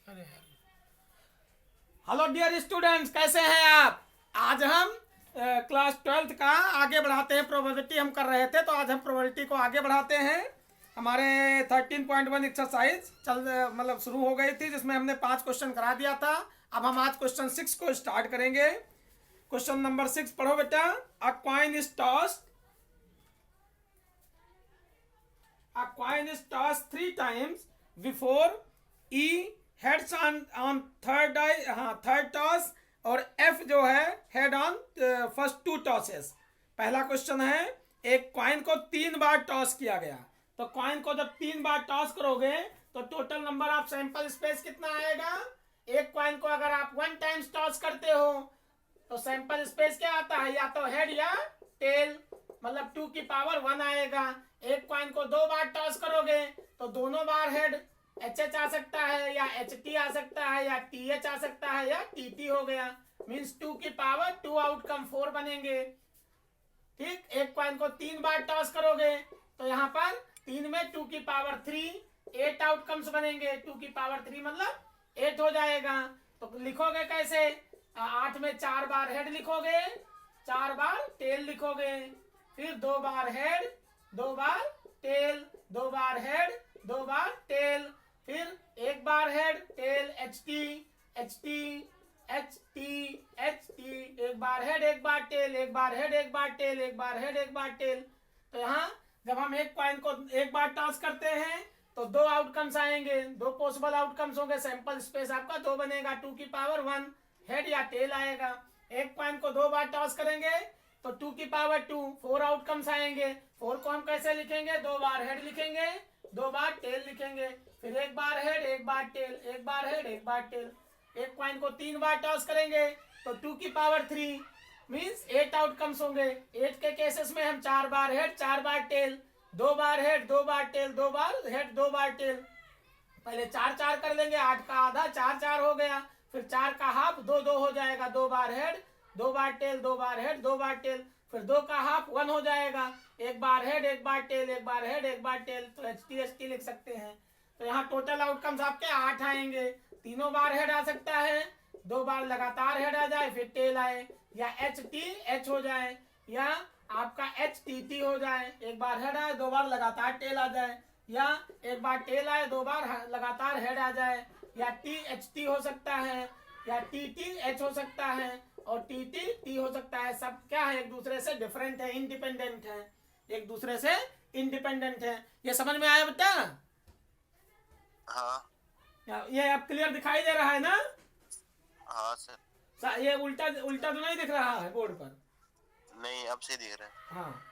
Hello dear students, कैसे हैं आप। आज हम क्लास 12th का आगे बढ़ाते हैं। प्रोबेबिलिटी हम कर रहे थे, तो आज हम प्रोबेबिलिटी को आगे बढ़ाते हैं। हमारे 13.1 एक्सरसाइज मतलब शुरू हो गई थी, जिसमें हमने 5 क्वेश्चन करा दिया था। अब हम आज क्वेश्चन 6 को स्टार्ट करेंगे। क्वेश्चन नंबर 6 पढ़ो बेटा। अ coin is tossed three times before E heads on third toss, और एफ जो है हेड ऑन फर्स्ट 2 टॉसेस। पहला क्वेश्चन है, एक कॉइन को 3 बार टॉस किया गया। तो कॉइन को जब 3 बार टॉस करोगे तो total number of sample space कितना आएगा। एक कॉइन को अगर आप 1 टाइम्स टॉस करते हो तो सैंपल स्पेस क्या आता है, या तो हेड या टेल, मतलब 2 की पावर 1 आएगा। एक कॉइन को 2 बार टॉस करोगे तो दोनों बार हेड एच आ सकता है, या HT आ सकता है, या TH आ सकता है, या TT हो गया। मीन्स 2 की पावर 2 आउटकम 4 बनेंगे। ठीक, एक कॉइन को 3 बार टॉस करोगे तो यहाँ पर 3 में 2 की पावर 3 8 आउटकम्स बनेंगे। 2 की पावर 3 मतलब 8 हो जाएगा। तो लिखोगे कैसे, 8 में 4 बार हेड लिखोगे, 4 बार टेल लिखोगे, फिर 2 बार हेड, 2 बार टेल, 2 बार हेड, 2 बार टेल, फिर 1 बार head tail, HT HT HT HT, 1 बार हेड 1 बार टेल, 1 बार हेड 1 बार टेल, 1 बार हेड 1 बार टेल। तो यहाँ जब हम एक कॉइन को 1 बार टॉस करते हैं तो 2 आउटकम्स आएंगे, 2 पॉसिबल आउटकम्स होंगे। सैंपल स्पेस आपका 2 बनेगा, 2 की पावर 1 हेड या टेल आएगा। एक कॉइन को 2 बार टॉस करेंगे तो 2 की पावर 2 4 आउटकम्स आएंगे। 4 को हम कैसे लिखेंगे, 2 बार हेड लिखेंगे, 2 बार टेल लिखेंगे, फिर 1 बार हेड 1 बार टेल, 1 बार हेड 1 बार टेल। एक कॉइन को 3 बार टॉस करेंगे तो 2 की पावर 3 मीन्स 8 आउटकम्स होंगे। 8 के केसेस में हम 4 बार हेड 4 बार टेल, 2 बार हेड 2 बार टेल, 2 बार हेड 2 बार टेल। पहले 4 4 कर लेंगे, 8 का आधा 4 4 हो गया, फिर 4 का हाफ 2 2 हो जाएगा, 2 बार हेड 2 बार टेल, 2 बार हेड 2 बार टेल, फिर 2 का हाफ 1 हो जाएगा, 1 बार हेड 1 बार टेल, 1 बार हेड 1 बार टेल। तो HT लिख सकते हैं। तो यहाँ टोटल आउटकम्स आपके 8 आएंगे। तीनों बार हेड आ सकता है, 2 बार लगातार हेड आ जाए फिर टेल आए, या HT H हो जाए, या आपका HTT हो जाए। 1 बार हेड आए 2 बार लगातार टेल आ जाए, या 1 बार टेल आए 2 बार लगातार हेड आ जाए, या THT हो सकता है, या TTH हो सकता है, और TTT हो सकता है। सब क्या है, एक दूसरे से डिफरेंट है, इंडिपेंडेंट है, एक दूसरे से इंडिपेंडेंट है। ये समझ में आया बेटा। हाँ ये अब क्लियर दिखाई दे रहा है ना। हाँ सर। ये उल्टा उल्टा तो नहीं दिख रहा है बोर्ड पर। नहीं, अब से दिख रहा है। हाँ,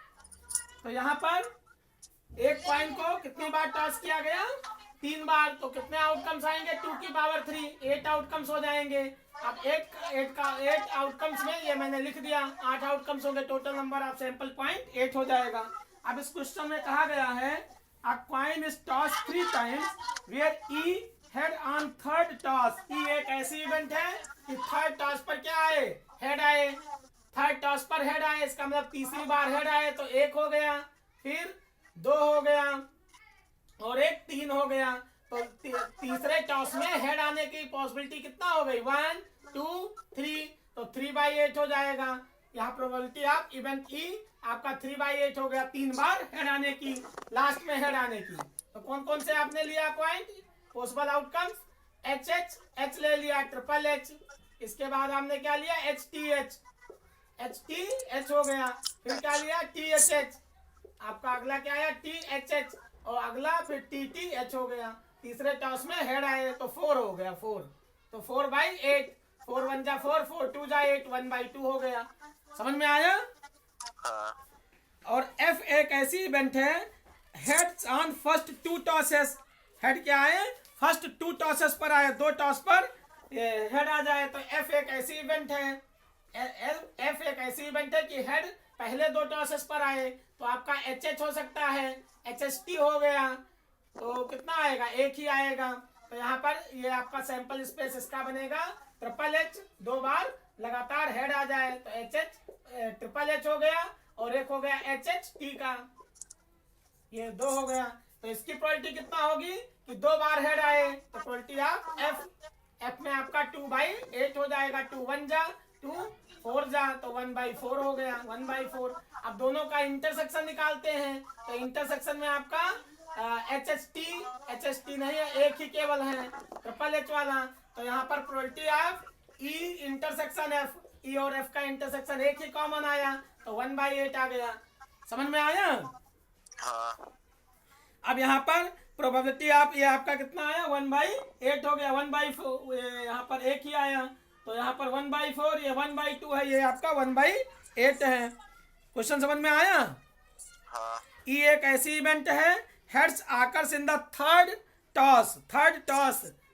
तो यहाँ पर एक कॉइन को कितनी बार टॉस किया गया, 3 बार। तो कितने आउटकम्स आएंगे, 2 की पावर 3 8 आउटकम्स हो जाएंगे। अब 8 आउटकम्स में ये मैंने लिख दिया, 8 आउटकम्स होंगे। Total number of sample point 8 हो जाएगा। अब इस क्वेश्चन में कहा गया है, a coin is toss 3 times where E head on third toss. E एक ऐसी इवेंट है कि थर्ड टॉस पर क्या आए, हेड आए। थर्ड टॉस पर हेड आए, इसका मतलब तीसरी बार हेड आए तो 1 हो गया, फिर 2 हो गया, और एक 3 हो गया। तो तीसरे टॉस में हेड आने की पॉसिबिलिटी कितना हो गई, 1 2 3। तो 3/8 हो जाएगा। यहाँ प्रोबेबिलिटी ऑफ इवेंट ई आपका 3/8 हो गया, 3 बार हेड आने की, लास्ट में हेड आने की। तो कौन कौन से आपने लिया पॉइंट, पॉसिबल आउटकम्स, H ले लिया, HHH। इसके बाद हमने क्या लिया, HTH हो गया, फिर क्या लिया, THH। आपका अगला क्या आया, THH, और अगला फिर TTH हो गया। तीसरे टॉस में हेड आए तो 4 हो गया, 4। तो 4/8, 4 1 जा 4, 4 2 जा 8, 1/2 हो गया। समझ में आया। हाँ और F एक ऐसी इवेंट है, heads on first 2 tosses. Head क्या है, फर्स्ट 2 टॉसेस पर आए, 2 टॉस पर हेड आ जाए तो F एक ऐसी इवेंट है। F एक ऐसी इवेंट है कि हेड पहले 2 टॉसेस पर आए। तो आपका HH हो सकता है, HST हो गया, तो कितना आएगा, 1 ही आएगा। तो यहाँ पर ये आपका सैंपल स्पेस इसका बनेगा HHH। 2 बार लगातार हेड आ जाए तो HHH हो गया, और एक हो गया HHT का, ये 2 हो गया। तो इसकी प्रोबेबिलिटी कितना होगी कि 2 बार हेड आए, तो प्रोबेबिलिटी ऑफ F एफ में आपका 2/8 हो जाएगा, 2 1 जा 2, 4 जा तो 1/4 हो गया, 1/4। अब दोनों का इंटरसेक्शन निकालते हैं, तो इंटरसेक्शन में आपका एच नहीं है, एक ही केवल है ट्रिपल एच वाला। तो यहाँ पर probability of E intersection F, E और एफ का इंटरसेक्शन एक ही कॉमन आया तो 1/8 आ गया। समझ में आया? हाँ। अब यहाँ पर प्रोबेबिलिटी आप, ये आपका कितना आया 1/8 हो गया, 1/4 यहाँ पर एक ही आया, तो यहाँ पर 1/4, ये 1/2 है, ये आपका 1/8 है। क्वेश्चन समझ में आया? हाँ। ई एक ऐसी इवेंट है, heads occurs in the third toss,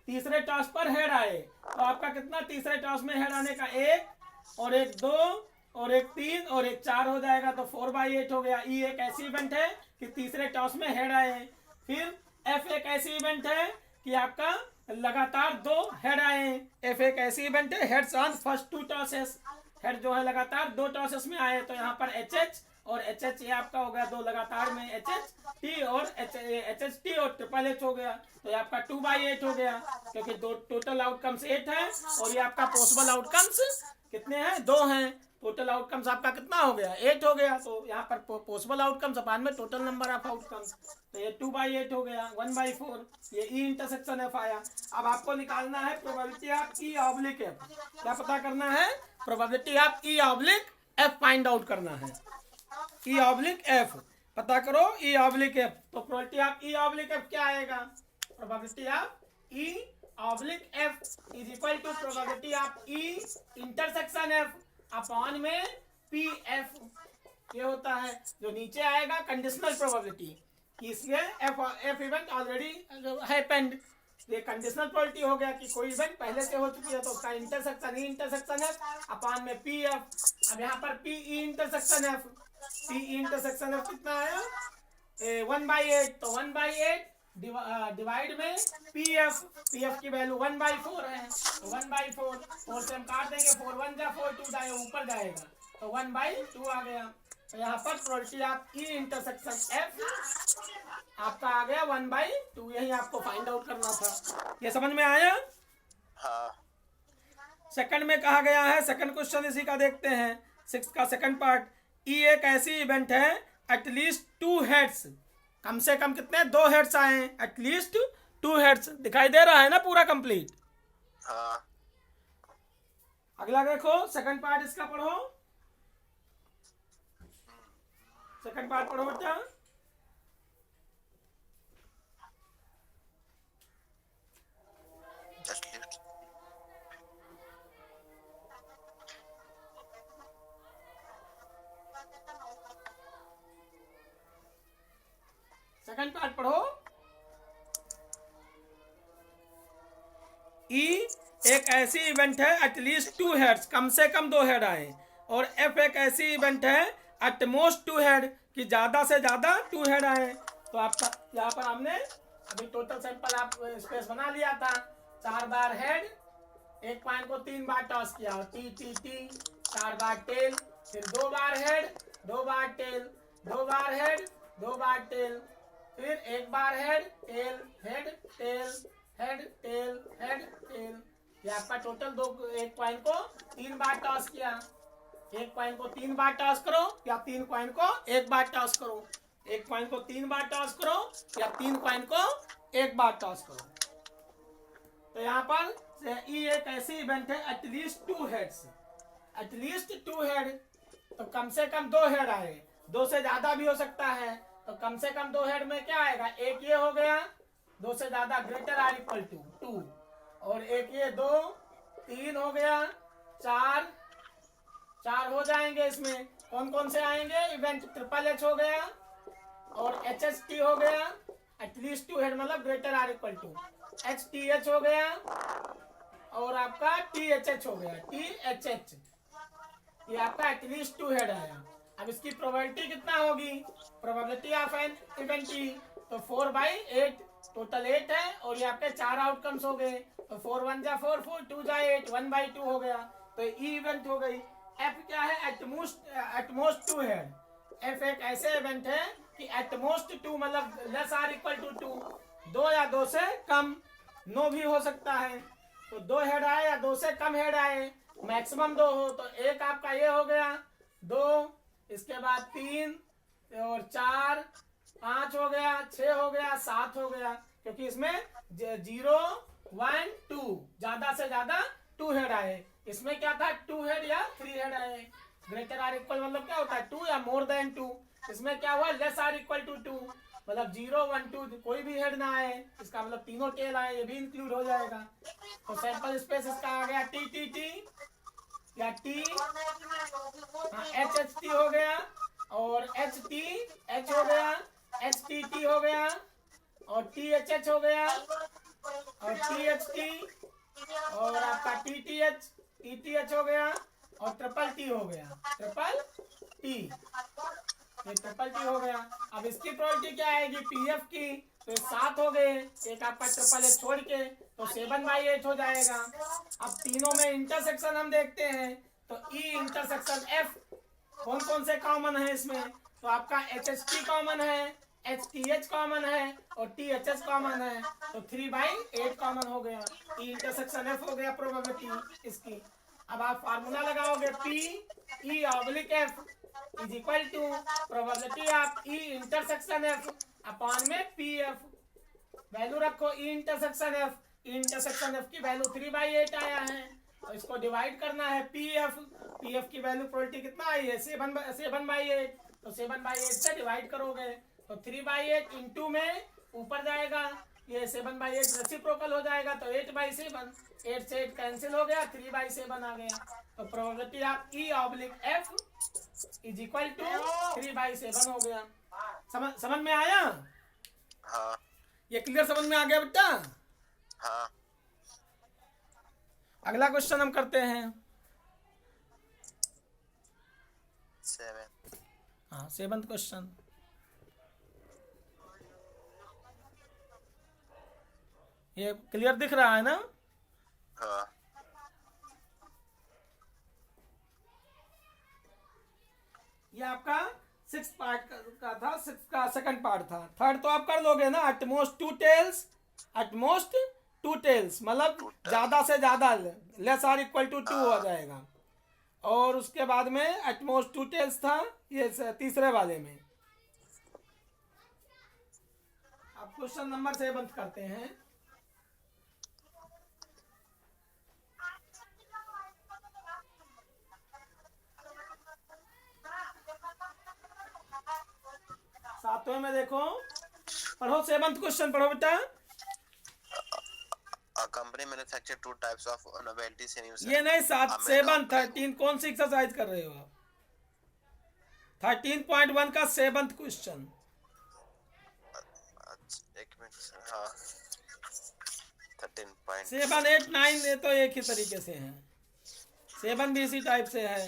तीसरे टॉस पर हेड आए, तो आपका कितना तीसरे टॉस में हेड आने का, 1 और 1 2 और 1 3 और 1 4 हो जाएगा, तो 4/8 हो गया। ई एक ऐसी इवेंट है कि तीसरे टॉस में हेड आए। फिर एफ एक ऐसी इवेंट है कि आपका लगातार 2 हेड आए। एफ एक ऐसी इवेंट है, heads on first 2 tosses, head जो है लगातार 2 टॉसेस में आए, तो यहाँ पर एच एच और एच एच, ये आपका हो गया 2 लगातार में, एच एच टी और एच टी और ट्रिपल एच हो गया, तो ये आपका 2/8 हो गया, क्योंकि दो टोटल आउटकम्स 8 है और ये आपका पॉसिबल आउटकम्स कितने हैं, 2 हैं। टोटल आउटकम्स आपका कितना हो गया, 8 हो गया, तो यहाँ पर पॉसिबल आउटकम्स अपान में टोटल नंबर ऑफ आउटकम्स, तो ये 2/8 हो गया, 1/4, ये ई इंटरसेक्शन एफ आया। अब आपको निकालना है probability of E oblique F. क्या पता करना है? Probability of E oblique F find out करना है। ई ऑब्लिक एफ पता करो, ई ऑब्लिक एफ, तो probability of E oblique F क्या आएगा? Probability of E oblique F is equal to probability of E intersection F upon में P F. ये होता है जो नीचे आएगा कंडीशनल प्रोबेबिलिटी, इसलिए एफ इवेंट ऑलरेडी हैपेंड, ये कंडीशनल प्रोबेबिलिटी हो गया कि कोई इवेंट पहले से हो चुकी है, तो उसका intersection E intersection F upon में पी एफ। अब यहाँ पर P E intersection F, P E intersection F कितना आया 1/8, तो 1/8 डिवाइड में पी एफ की वैल्यू 1/4 है, तो 1/4, 4 से हम काट देंगे, 4 1 जा 4 2 जाएगा, ऊपर जाएगा, तो 1/2 आ गया। तो यहाँ पर probability of E intersection F आपका आ गया 1/2, यही आपको फाइंड आउट करना था। ये समझ में आया? हाँ। सेकंड में कहा गया है, सेकंड क्वेश्चन इसी का देखते हैं, 6 का सेकंड पार्ट। ई एक ऐसी इवेंट है, एटलीस्ट 2 हेड्स, कम से कम कितने 2 हेड्स आए, एटलीस्ट 2 हेड्स, दिखाई दे रहा है ना पूरा कंप्लीट? हाँ। अगला देखो, सेकंड पार्ट इसका पढ़ो, सेकंड पार्ट पढ़ो बेटा। सेकंड पार्ट पढ़ो। ई एक ऐसी इवेंट है, एटलीस्ट 2 हेड्स, कम से कम 2 हेड आए, और एफ एक ऐसी इवेंट है, एटमोस्ट 2 हेड, कि ज्यादा से ज्यादा 2 हेड आए। तो आपका यहाँ पर हमने अभी टोटल सैंपल आप स्पेस बना लिया था, 4 बार हेड, एक पॉइंट को 3 बार टॉस किया, और टी टी टी 4 बार टेल, फिर 2 बार हेड 2 बार टेल, 2 बार हेड 2 बार टेल, फिर 1 बार head tail head tail head tail head tail. ये आपका टोटल एक कॉइन को 3 बार टॉस किया, एक कॉइन को 3 बार टॉस करो या 3 कॉइन को 1 बार टॉस करो, एक कॉइन को 3 बार टॉस करो या 3 कॉइन को 1 बार टॉस करो। तो यहाँ पर ई एक ऐसी इवेंट है, एटलीस्ट 2 हेड्स, एटलीस्ट 2 हेड, तो कम से कम 2 हेड आए, 2 से ज्यादा भी हो सकता है, तो कम से कम 2 हेड में क्या आएगा, एक ये हो गया, 2 से ज्यादा ग्रेटर आर इक्वल टू 2, और एक ये 2 3 हो गया, 4 हो जाएंगे। इसमें कौन कौन से आएंगे इवेंट, ट्रिपल एच हो गया और एच एच टी हो गया, एटलीस्ट 2 हेड मतलब greater or equal to, H T H हो गया और आपका टी एच एच हो गया, टी एच एच, ये आपका एटलीस्ट 2 हेड आया। अब इसकी प्रोबेबिलिटी कितना होगी, probability of an event E, तो 4/8, टोटल 8 है और ये आपके 4 आउटकम्स हो गए, तो 4 1 जा 4 4 2 जा 8, 1/2 हो गया, तो ई इवेंट हो गई। एफ क्या है, एटमोस्ट 2 हेड, एफ एक ऐसे इवेंट है कि एटमोस्ट 2 मतलब लेस आर इक्वल टू 2, 2 या 2 से कम, नो भी हो सकता है, तो 2 हेड आए या 2 से कम हेड आए, मैक्सिमम 2 हो, तो एक आपका ये हो गया 2, इसके बाद 3 और 4, 5 हो गया, 6 हो गया, 7 हो गया, क्योंकि इसमें 0 1 2 ज्यादा से ज्यादा 2 हेड आए। इसमें क्या था 2 हेड या 3 हेड आए। ग्रेटर आर इक्वल मतलब क्या होता है 2 या मोर देन 2। इसमें क्या हुआ लेस आर इक्वल टू 2, मतलब 0 1 2 कोई भी हेड ना आए, इसका मतलब तीनों टेल आए, ये भी इंक्लूड हो जाएगा। तो सैंपल स्पेस इसका आ गया टी टी टी या टी, एच एच टी हो गया, और एच टी एच हो गया, एच टी टी हो गया, और टी एच एच हो गया, और टी एच टी, और आपका टी टी एच हो गया, और ट्रिपल टी हो गया, ट्रिपल टी, ये ट्रिपल टी हो गया। अब इसकी प्रोबेबिलिटी क्या आएगी पीएफ की, तो 7 हो गए, एक आपका ट्रिपल एच छोड़ के, तो 7/8 हो जाएगा। अब तीनों में इंटरसेक्शन हम देखते हैं, तो ई इंटरसेक्शन एफ कौन कौन से कॉमन है इसमें, तो आपका एच एच टी कॉमन है, एच टी एच कॉमन है, और टी एच एच कॉमन है, तो 3/8 कॉमन हो गया। ई इंटरसेक्शन एफ हो गया प्रोबेबिलिटी इसकी। अब आप फार्मूला लगाओगे P E oblique F is equal to probability of E intersection F upon में पी एफ। वैल्यू रखो E intersection F, E intersection F की वैल्यू 3/8 आया है, तो इसको डिवाइड करना है पी एफ की वैल्यू प्रोबेबिलिटी कितना आई है 7/8, तो 7/8 से डिवाइड करोगे तो 3/8 इंटू में ऊपर जाएगा, ये 7/8 रेसिप्रोकल हो जाएगा, तो 8/7, 8 से 8 कैंसिल हो गया, 3/7 आ गया। तो probability of E oblique F is equal to 3/7 हो गया। समझ में आया? हाँ ये क्लियर समझ में आ गया बेटा? हाँ। अगला क्वेश्चन हम करते हैं। 7 हाँ 7th क्वेश्चन। ये क्लियर दिख रहा है ना? हाँ ये आपका 6th पार्ट का था, 6th का 2nd पार्ट था। 3rd तो आप कर लोगे ना, एटमोस्ट 2 टेल्स, एटमोस्ट 2 टेल्स मतलब ज्यादा से ज्यादा, लेस आर इक्वल टू 2 हो जाएगा। और उसके बाद में एटमोस्ट 2 टेल्स था ये तीसरे वाले में। अब क्वेश्चन नंबर 7 करते हैं। सातवें में देखो, पढ़ो 7th क्वेश्चन पढ़ो बेटा। A company manufacture 2 types of novelty cinemas. ये नहीं 7 13 कौन सी एक्सरसाइज कर रहे हो आप? 13.1 का 7th क्वेश्चन। एक मिनट सर। हाँ 13 7 8 9 ये तो एक ही तरीके से हैं, 7 भी इसी टाइप से है,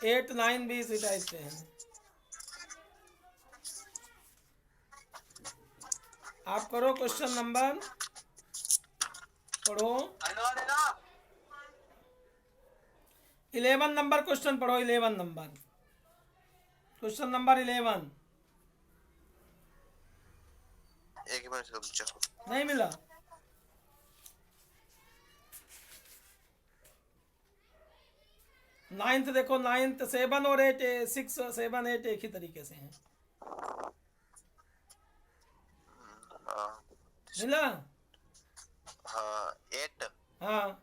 8 9 भी इसी टाइप से है। आप करो क्वेश्चन नंबर, पढ़ो 11 नंबर क्वेश्चन पढ़ो, 11 नंबर क्वेश्चन नंबर 11। एक मिनट रुक जाओ। नहीं मिला? नाइन्थ देखो, 9th 7 और 8 6 7 8 एक ही तरीके से हैं। हाँ मिला? हाँ 8 हाँ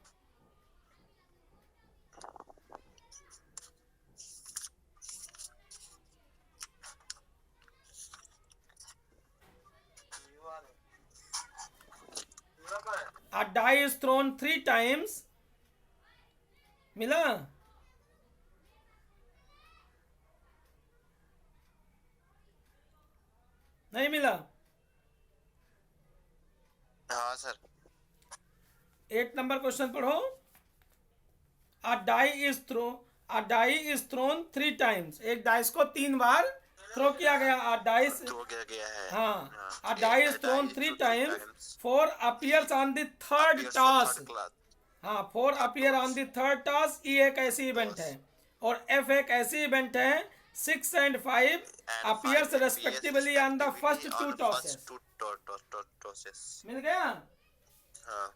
A die is thrown 3 times. मिला? नहीं मिला? हाँ सर। 8 नंबर क्वेश्चन पढ़ो। A die is thrown 3 times. एक डाइस को 3 बार थ्रो किया गया। A dice थ्रो किया गया है। हाँ, A die is thrown 3 times. 4 appears on the third toss. हाँ 4 appear on the third toss। E एक ऐसी इवेंट है और F एक ऐसी इवेंट है 6 and 5 and appears 5 respectively on the first two tosses. tosses. मिल गया। हाँ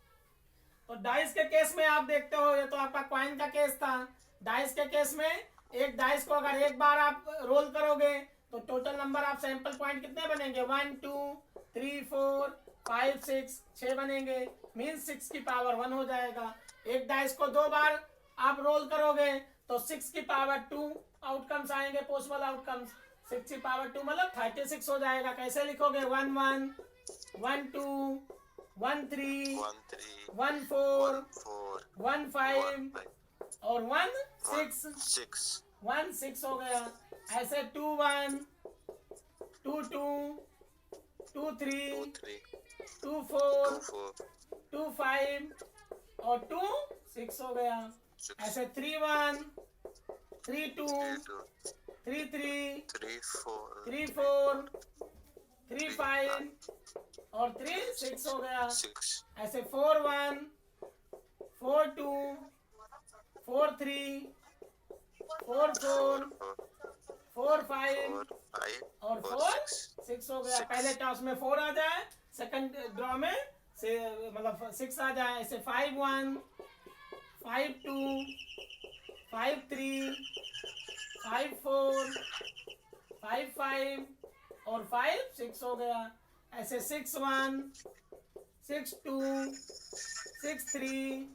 तो डाइस के केस में आप देखते हो, ये तो आपका कॉइन का केस था। डाइस के केस में एक डाइस को अगर एक बार आप रोल करोगे तो total number of sample point कितने बनेंगे? 1 2 3 4 5 6 6 बनेंगे। मीन्स 6 की पावर 1 हो जाएगा। एक डाइस को दो बार आप रोल करोगे तो 6 की पावर 2 आउटकम्स आएंगे, पॉसिबल आउटकम्स। 6 की पावर 2 मतलब 36 हो जाएगा। कैसे लिखोगे? 1 1 1 2 1 3 1 3 1 4 4 1 5 और 1 6 6 1 6 हो गया। ऐसे 2 1 2 2 2 3 2 3 2 2 4 4 2 5 और 2 6 हो गया। 6 ऐसे 3 1 3 2 3 2 3 3 3 4 3 4 3 5 और 3 6 हो गया। 6 ऐसे 4 1 4 2 4 3 4 4 4 5 और 4 6 हो गया। पहले टॉस में 4 आ जाए, सेकंड ड्रॉ में से मतलब 6 आ जाए। ऐसे 5 1 5 2 5 3 5 4 5 5 और 5 6 हो गया। ऐसे 6 1 6 2 6 3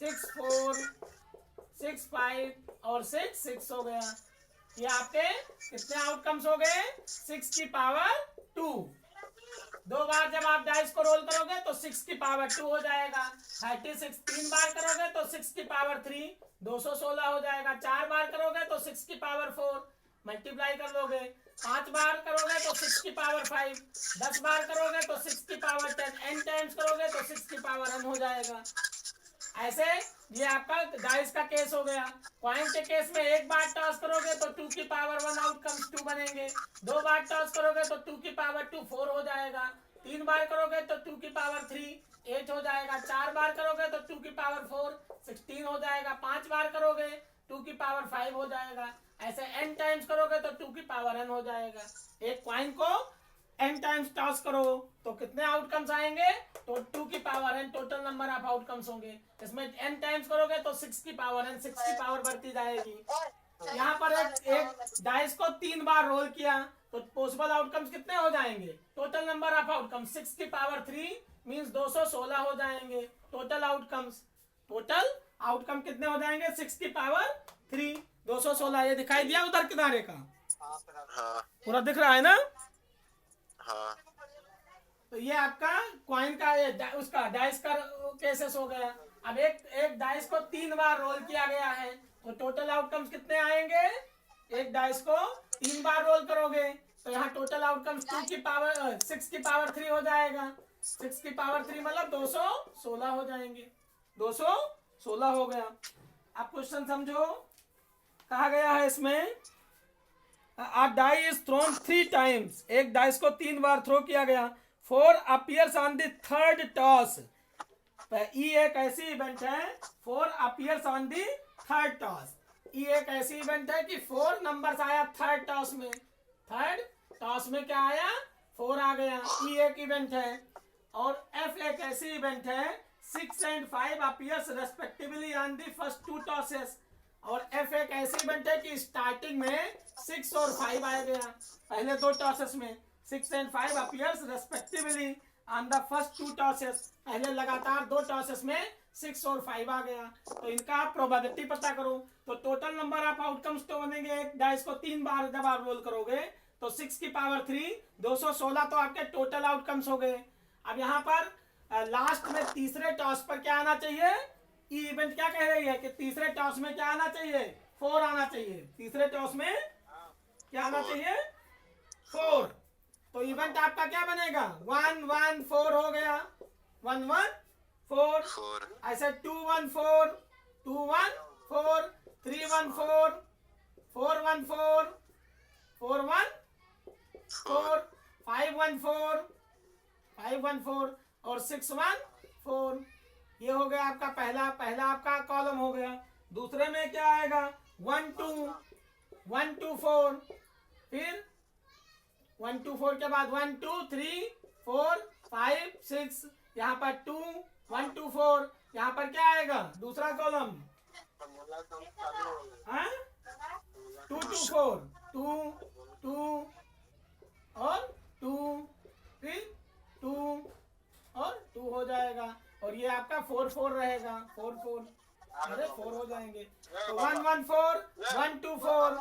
6 4 6 5 और 6 6 हो गया। ये आपके कितने आउटकम्स हो गए? 6 की पावर 2। दो बार जब आप डाइस को रोल करोगे तो 6 की पावर 2 हो जाएगा। 36 तीन बार करोगे तो 6 की पावर 3 216 हो जाएगा। 4 बार करोगे तो 6 की पावर 4 मल्टीप्लाई कर लोगे। 5 बार करोगे तो 6 की पावर 5। 10 बार करोगे तो 6 की पावर 10। n टाइम्स करोगे तो 6 की पावर n हो जाएगा। ऐसे ये आपका डाइस का केस हो गया। कॉइन के केस में एक बार टॉस करोगे तो 2 की पावर 1 आउटकम्स 2 बनेंगे। दो बार टॉस करोगे तो 2 की पावर 2 4 हो जाएगा। 3 बार करोगे तो 2 की पावर 3 8 हो जाएगा। 4 बार करोगे तो 2 की पावर 4 16 हो जाएगा। 5 बार करोगे 2 की पावर 5 हो जाएगा। ऐसे n टाइम्स करोगे तो 2 की पावर n हो जाएगा। एक कॉइन को n टाइम्स टॉस करो तो कितने आउटकम्स आएंगे? तो 2 की power n total number of outcomes होंगे। इसमें n टाइम्स करोगे तो 6 की पावर n 6 की पावर बढ़ती जाएगी। यहाँ पर एक डाइस को 3 बार रोल किया तो पॉसिबल आउटकम्स कितने हो जाएंगे? टोटल नंबर ऑफ आउटकम्स 6 की पावर 3 मींस 216 हो जाएंगे। टोटल आउटकम कितने हो जाएंगे? 6 की पावर 3 216। ये दिखाई दिया उधर किनारे का? हाँ पूरा दिख रहा है ना? हाँ तो ये आपका कॉइन का उसका डाइस का केसेस हो गया। अब एक डाइस को 3 बार रोल किया गया है तो टोटल आउटकम्स कितने आएंगे? एक डाइस को 3 बार रोल करोगे तो यहाँ टोटल आउटकम्स 2 की पावर 6 की पावर 3 हो जाएगा। 6 की पावर 3 मतलब 216 हो जाएंगे। 216 हो गया। आप क्वेश्चन समझो, कहा गया है इसमें a die is thrown 3 times। एक डाइस को 3 बार थ्रो किया गया। 4 appears on the third toss। ई एक ऐसी इवेंट है 4 appears on the third toss। ई एक ऐसी इवेंट है कि 4 नंबर्स आया थर्ड टॉस में। थर्ड टॉस में क्या आया? 4 आ गया। ई एक इवेंट है। और एफ एक ऐसी इवेंट है 6 and 5 appears respectively on the first 2 tosses। और एफ एक ऐसी इवेंट है कि स्टार्टिंग में 6 और 5 आ गया। पहले 2 टॉसेस में 6 and 5 appears respectively on the first 2 tosses। पहले लगातार 2 टॉसेस में 6 और 5 आ गया। तो इनका आप प्रोबेबिलिटी पता करो तो टोटल नंबर ऑफ आउटकम्स तो बनेंगे। एक डाइस को 3 बार जब आप रोल करोगे तो 6 की पावर 3 216 तो आपके टोटल आउटकम्स हो गए। अब यहाँ पर लास्ट में तीसरे टॉस पर क्या आना चाहिए? ई इवेंट क्या कह रही है कि तीसरे टॉस में क्या आना चाहिए? 4 आना चाहिए। तीसरे टॉस में क्या आना चाहिए? 4। तो इवेंट आपका क्या बनेगा? 1 1 4 हो गया। 1 1 4। ऐसे 2 1 4 2 1 4 3 1 4 4 1 4 4 1 4 5 1 4 5 1 4 और 6 1 4। ये हो गया आपका पहला आपका कॉलम हो गया। दूसरे में क्या आएगा? 1 2 1 2 4, फिर 1 2 4 के बाद 1 2 3 4 5 6, यहाँ पर 2 1 2 4, यहाँ पर क्या आएगा दूसरा कॉलम, 2 2 4 2 2 और 2, फिर 2 और 2 हो जाएगा, और ये आपका 4 4 रहेगा, 4 4, अरे 4 हो जाएंगे, तो 1 1 4 1 2 4,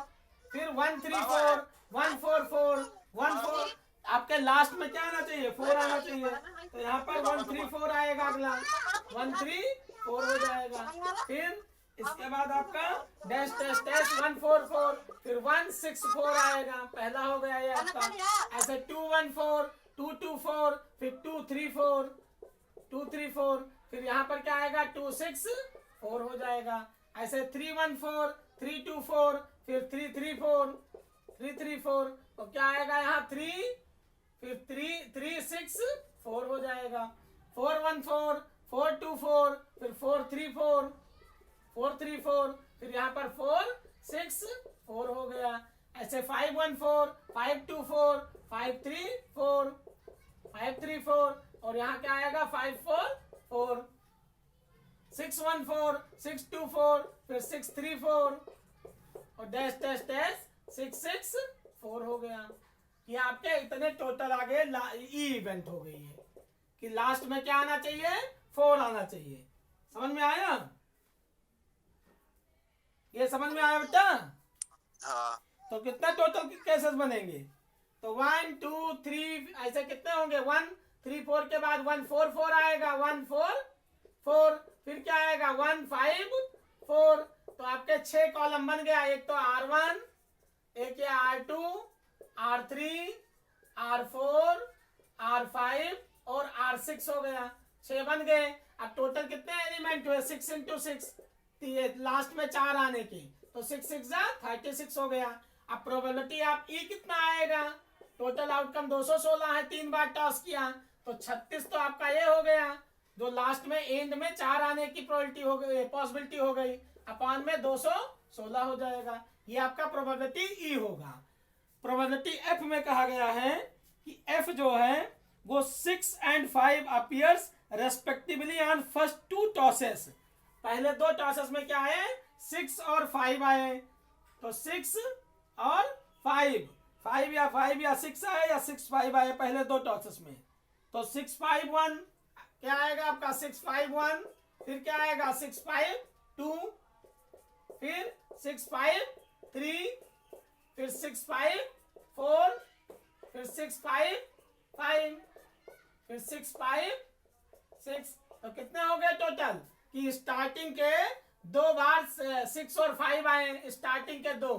फिर 1 3 4 1 4 4 1 4, आपके लास्ट में क्या आना चाहिए 4 आना चाहिए, तो यहाँ पर 1 3 4 आएगा, अगला 1 3 4 हो जाएगा, फिर इसके बाद आपका डैश डैश डैश 1 4 4, फिर 1 6 4 आएगा, पहला हो गया ये आपका, ऐसे 2 1 4 2 2 4, फिर 2 3 4 2 3 4, फिर यहाँ पर क्या आएगा 2 6 4 हो जाएगा, ऐसे 3 1 4 3 2 4, फिर 3 3 4 3 3 4, तो क्या आएगा यहाँ 3, फिर 3 3 6 4 हो जाएगा, 4 1 4 4 2 4, फिर 4 3 4 4 3 4, फिर यहाँ पर 4 6 4 हो गया, ऐसे 5 1 4 5 2 4 5 3 4 5 3 4, और यहाँ क्या आएगा 5 4 4, 6 1 4 6 2 4, फिर 6 3 4, और डैश डैश डैश 6 6 4 हो गया। ये आपके इतने टोटल आ गए, ई इवेंट हो गई है कि लास्ट में क्या आना चाहिए 4 आना चाहिए। समझ में आया, ये समझ में आया बेटा? हाँ। तो कितने टोटल केसेस बनेंगे, तो 1 2 3 ऐसे कितने होंगे, 1 3 4 के बाद 1 4 4 आएगा, 1 4 4, फिर क्या आएगा 1 5 4, तो आपके 6 कॉलम बन गया, एक तो R1, एक ये R2 R3 R4 R5 और R6 हो गया, 6 बन गए। अब टोटल कितने एलिमेंट हुए 6 इंटू 6, लास्ट में 4 आने की, तो 6 6 36 हो गया। अब प्रोबेबिलिटी आप ई कितना आएगा, टोटल आउटकम 216 है, 3 बार टॉस किया तो 36 तो आपका ये हो गया, जो लास्ट में एंड में 4 आने की प्रोबेबिलिटी हो गई, पॉसिबिलिटी हो गई, अपान में 216 हो जाएगा, ये आपका प्रोबेबिलिटी ई होगा। प्रोबेबिलिटी एफ में कहा गया है कि एफ जो है वो 6 and 5 appears respectively on first 2 tosses, पहले 2 टॉसेस में क्या आए 6 और 5 आए, तो 6 और 5 या 5 या 6 आए या 6 5 आए पहले 2 टॉसेस में, तो 6 5 1 क्या आएगा आपका 6 5 1, फिर क्या आएगा 6 5 2, फिर 6 5 3, फिर 6 5 4, फिर 6 5 5, फिर 6 5 6, तो कितने हो गए टोटल कि स्टार्टिंग के 2 बार 6 और 5 आए, स्टार्टिंग के 2,